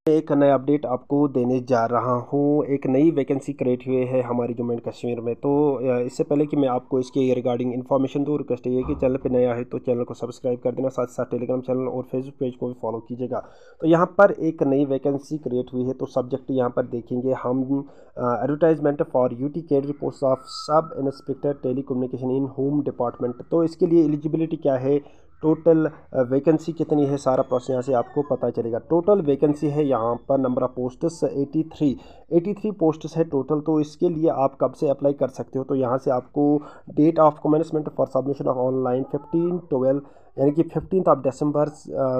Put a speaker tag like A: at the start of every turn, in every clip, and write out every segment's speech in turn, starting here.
A: एक नया अपडेट आपको देने जा रहा हूँ। एक नई वैकेंसी क्रिएट हुई है हमारी जम्मू एंड कश्मीर में। तो इससे पहले कि मैं आपको इसके रिगार्डिंग इन्फॉर्मेशन दूँ, रिक्वेस्ट ये है कि चैनल पे नया है तो चैनल को सब्सक्राइब कर देना, साथ साथ टेलीग्राम चैनल और फेसबुक पेज को भी फॉलो कीजिएगा। तो यहाँ पर एक नई वैकेंसी क्रिएट हुई है, तो सब्जेक्ट यहाँ पर देखेंगे हम। Advertisement for UT cadre post of sub inspector telecommunication in home department. तो इसके लिए एलिजिबिलिटी क्या है, टोटल वैकेंसी कितनी है, सारा प्रोसेस यहाँ से आपको पता चलेगा। टोटल वैकेंसी है यहाँ पर, नंबर ऑफ पोस्ट्स 83 पोस्ट्स है टोटल। तो इसके लिए आप कब से अप्लाई कर सकते हो, तो यहाँ से आपको date of commencement for submission of online 15/12 यानी कि 15 दिसंबर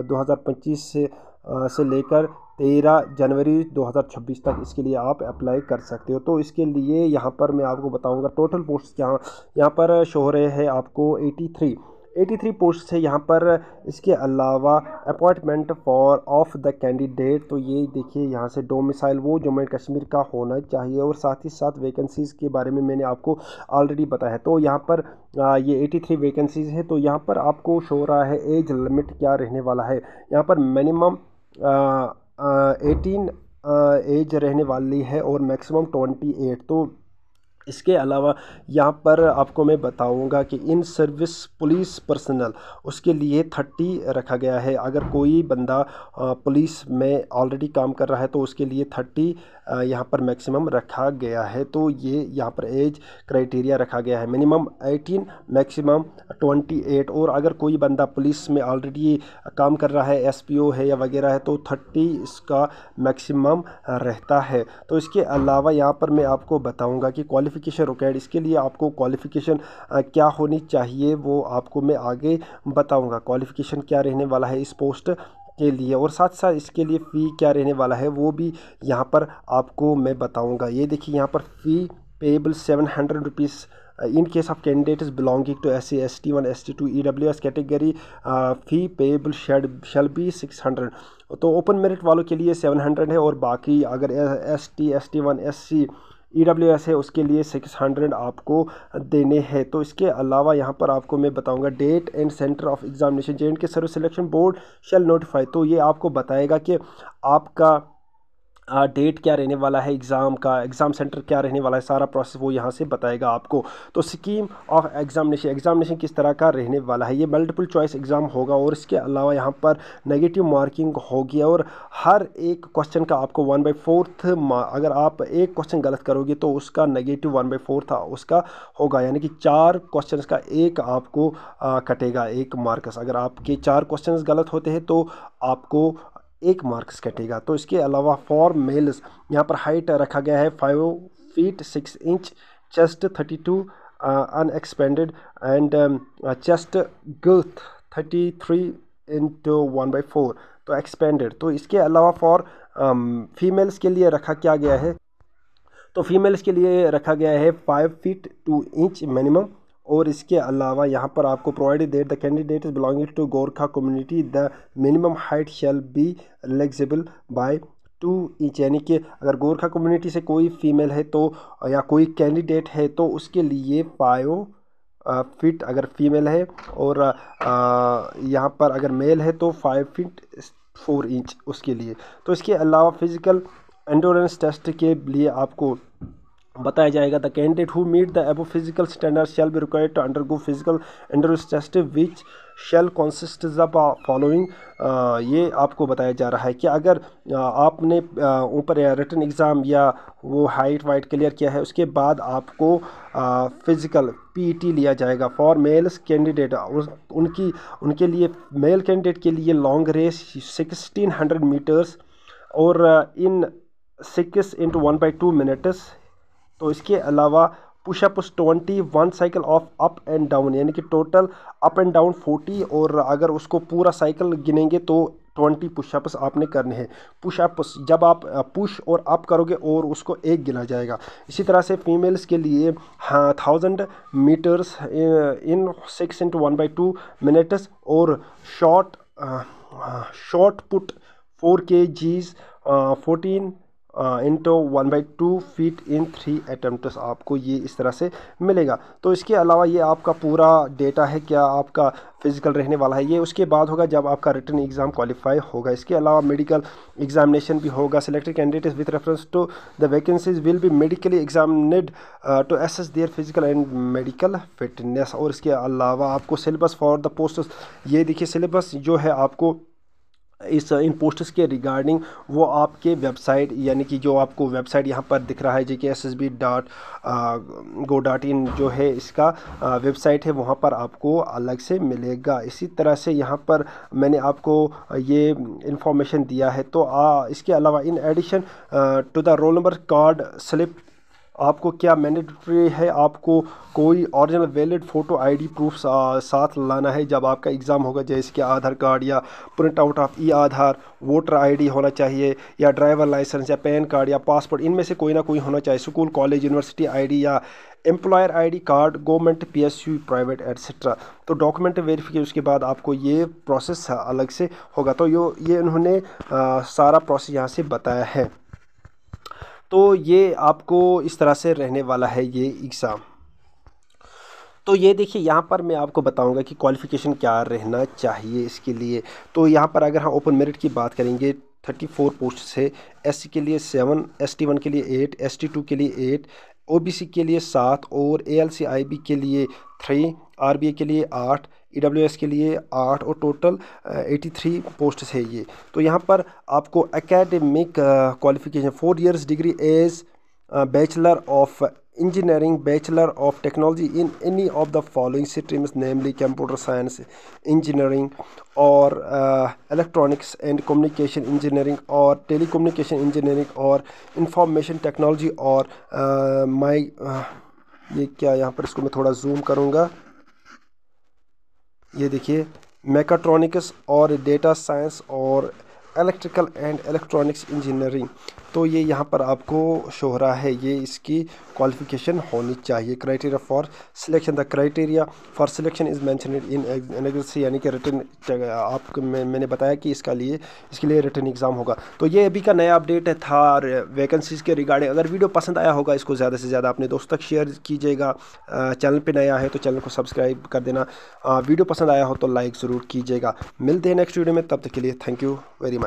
A: 2025 से लेकर 13 जनवरी 2026 तक इसके लिए आप अप्लाई कर सकते हो। तो इसके लिए यहाँ पर मैं आपको बताऊँगा टोटल पोस्ट यहाँ पर शो हो रहे हैं आपको 83 पोस्ट है यहाँ पर। इसके अलावा appointment for of the candidate, तो ये देखिए यहाँ से डोमिसाइल वो जम्मू एंड कश्मीर का होना चाहिए, और साथ ही साथ वैकेंसीज़ के बारे में मैंने आपको ऑलरेडी बताया है। तो यहाँ पर ये 83 वैकेंसीज़ है। तो यहाँ पर आपको शो रहा है एज लिमिट क्या रहने वाला है। यहाँ पर मिनिमम 18 एज रहने वाली है और मैक्सिमम 28। तो इसके अलावा यहाँ पर आपको मैं बताऊँगा कि इन सर्विस पुलिस पर्सनल उसके लिए 30 रखा गया है। अगर कोई बंदा पुलिस में ऑलरेडी काम कर रहा है तो उसके लिए 30 यहाँ पर मैक्सिमम रखा गया है। तो ये यहाँ पर एज क्राइटेरिया रखा गया है, मिनिमम 18 मैक्सिमम 28। और अगर कोई बंदा पुलिस में ऑलरेडी काम कर रहा है, एसपीओ है या वगैरह है, तो 30 इसका मैक्सिमम रहता है। तो इसके अलावा यहाँ पर मैं आपको बताऊँगा कि क्वालिफिकेशन रिक्वायर्ड, इसके लिए आपको क्वालिफिकेशन क्या होनी चाहिए वो आपको मैं आगे बताऊंगा। क्वालिफिकेशन क्या रहने वाला है इस पोस्ट के लिए, और साथ साथ इसके लिए फ़ी क्या रहने वाला है वो भी यहाँ पर आपको मैं बताऊंगा। ये देखिए यहाँ पर fee payable 700 rupees in case of candidates belonging to SC ST1 ST2 EWS category, fee payable shall be 600। तो ओपन मेरिट वालों के लिए 700 है, और बाकी अगर ST ST1 SC EWS है उसके लिए 600 आपको देने हैं। तो इसके अलावा यहाँ पर आपको मैं बताऊंगा date and centre of examination J&K service selection board shall notify. तो ये आपको बताएगा कि आपका डेट क्या रहने वाला है एग्ज़ाम का, एग्ज़ाम सेंटर क्या रहने वाला है, सारा प्रोसेस वो यहाँ से बताएगा आपको। तो स्कीम ऑफ एग्ज़ामिनेशन किस तरह का रहने वाला है, ये मल्टीपल चॉइस एग्ज़ाम होगा, और इसके अलावा यहाँ पर नेगेटिव मार्किंग होगी, और हर एक क्वेश्चन का आपको 1/4 अगर आप एक क्वेश्चन गलत करोगे तो उसका नेगेटिव 1/4 उसका होगा, यानी कि 4 क्वेश्चन का एक आपको कटेगा 1 मार्क्स। अगर आपके 4 क्वेश्चन गलत होते हैं तो आपको 1 मार्क्स कटेगा। तो इसके अलावा फॉर मेल्स यहाँ पर हाइट रखा गया है 5 feet 6 inch, chest 32 unexpanded and chest girth 33 into 1/4 तो एक्सपेंडेड। तो इसके अलावा फॉर फीमेल्स के लिए रखा क्या गया है, तो फीमेल्स के लिए रखा गया है 5 फीट 2 इंच मिनिमम। और इसके अलावा यहाँ पर आपको provided that the candidate is belonging to Gorkha community the minimum height shall be relaxable by 2 inch, यानी कि अगर गोरखा कम्युनिटी से कोई फीमेल है तो या कोई कैंडिडेट है तो उसके लिए 5 फीट अगर फीमेल है, और यहाँ पर अगर मेल है तो 5 फीट 4 इंच उसके लिए। तो इसके अलावा फिजिकल एंडोरेंस टेस्ट के लिए आपको बताया जाएगा the candidate who meet the above physical standard shall be required to undergo physical endurance test which shall consist the following. ये आपको बताया जा रहा है कि अगर आपने ऊपर रिटन एग्ज़ाम या वो हाइट वाइट क्लियर किया है उसके बाद आपको फिज़िकल PET लिया जाएगा फॉर मेल्स कैंडिडेट। उनके लिए मेल कैंडिडेट के लिए लॉन्ग रेस 1600 मीटर्स और इन 6 इंटू 1/2 मिनट्स। तो इसके अलावा pushups 21 cycle of up and down, यानी कि टोटल अप एंड डाउन 40, और अगर उसको पूरा साइकिल गिनेंगे तो 20 पुशअप्स आपने करने हैं। पुशअप्स जब आप पुश और अप करोगे और उसको एक गिना जाएगा। इसी तरह से फीमेल्स के लिए 1000 मीटर्स इन 6 इंटू 1/2 मिनट्स, और short put 4 kgs 14 into 1/2 feet in 3 attempts आपको ये इस तरह से मिलेगा। तो इसके अलावा ये आपका पूरा डेटा है क्या आपका फिजिकल रहने वाला है, ये उसके बाद होगा जब आपका रिटन एग्ज़ाम क्वालिफाई होगा। इसके अलावा मेडिकल एग्जामिनेशन भी होगा। Selected candidates with reference to the vacancies will be medically examined to assess their physical and medical fitness. और इसके अलावा आपको सिलेबस फॉर द पोस्ट्स, ये देखिए सिलेबस जो है आपको इन पोस्ट्स के रिगार्डिंग वो आपके वेबसाइट, यानी कि जो आपको वेबसाइट यहाँ पर दिख रहा है JKSSB.go.in जो है इसका वेबसाइट है, वहाँ पर आपको अलग से मिलेगा। इसी तरह से यहाँ पर मैंने आपको ये इंफॉर्मेशन दिया है। तो इसके अलावा in addition to the roll number card slip आपको क्या मैंडेटरी है, आपको कोई original valid photo ID proof साथ लाना है जब आपका एग्ज़ाम होगा, जैसे कि आधार कार्ड या print out of Aadhaar, voter ID होना चाहिए, या ड्राइवर लाइसेंस या पैन कार्ड या पासपोर्ट, इनमें से कोई ना कोई होना चाहिए। स्कूल कॉलेज यूनिवर्सिटी आईडी या employer ID card, government PSU private etcetera. तो डॉक्यूमेंट वेरिफिकेशन उसके बाद आपको ये प्रोसेस अलग से होगा। तो ये इन्होंने सारा प्रोसेस यहाँ से बताया है। तो ये आपको इस तरह से रहने वाला है ये एग्ज़ाम। तो ये देखिए यहाँ पर मैं आपको बताऊंगा कि क्वालिफ़िकेशन क्या रहना चाहिए इसके लिए। तो यहाँ पर अगर हम ओपन मेरिट की बात करेंगे 34 पोस्ट है। SC के लिए 7, ST1 के लिए 8, ST2 के लिए 8, OBC के लिए 7 और ALC IB के लिए 3, RBA के लिए 8, EWS के लिए 8 और टोटल 83 पोस्ट है ये। तो यहाँ पर आपको academic qualification 4 years degree as bachelor of engineering, bachelor of technology in any of the following streams namely computer science engineering और इलेक्ट्रॉनिक्स एंड कम्युनिकेशन इंजीनियरिंग और टेलीकम्युनिकेशन इंजीनियरिंग और इंफॉर्मेशन टेक्नोलॉजी और ये क्या यहाँ पर इसको मैं थोड़ा जूम करूँगा, ये देखिए मैकाट्रॉनिक्स और डेटा साइंस और इलेक्ट्रिकल एंड इलेक्ट्रॉनिक्स इंजीनियरिंग। तो ये यहाँ पर आपको शो हो रहा है, ये इसकी क्वालिफिकेशन होनी चाहिए। Criteria for selection, the criteria for selection is mentioned in एनएग्रेसी, यानी कि रिटन आपको मैंने बताया कि इसके लिए रिटन एग्ज़ाम होगा। तो ये अभी का नया अपडेट था वैकेंसीज़ के रिगार्डिंग। अगर वीडियो पसंद आया होगा इसको ज़्यादा से ज़्यादा अपने दोस्तों तक शेयर कीजिएगा। चैनल पे नया है तो चैनल को सब्सक्राइब कर देना। वीडियो पसंद आया हो तो लाइक ज़रूर कीजिएगा। मिलते हैं नेक्स्ट वीडियो में, तब तक के लिए थैंक यू वेरी मच।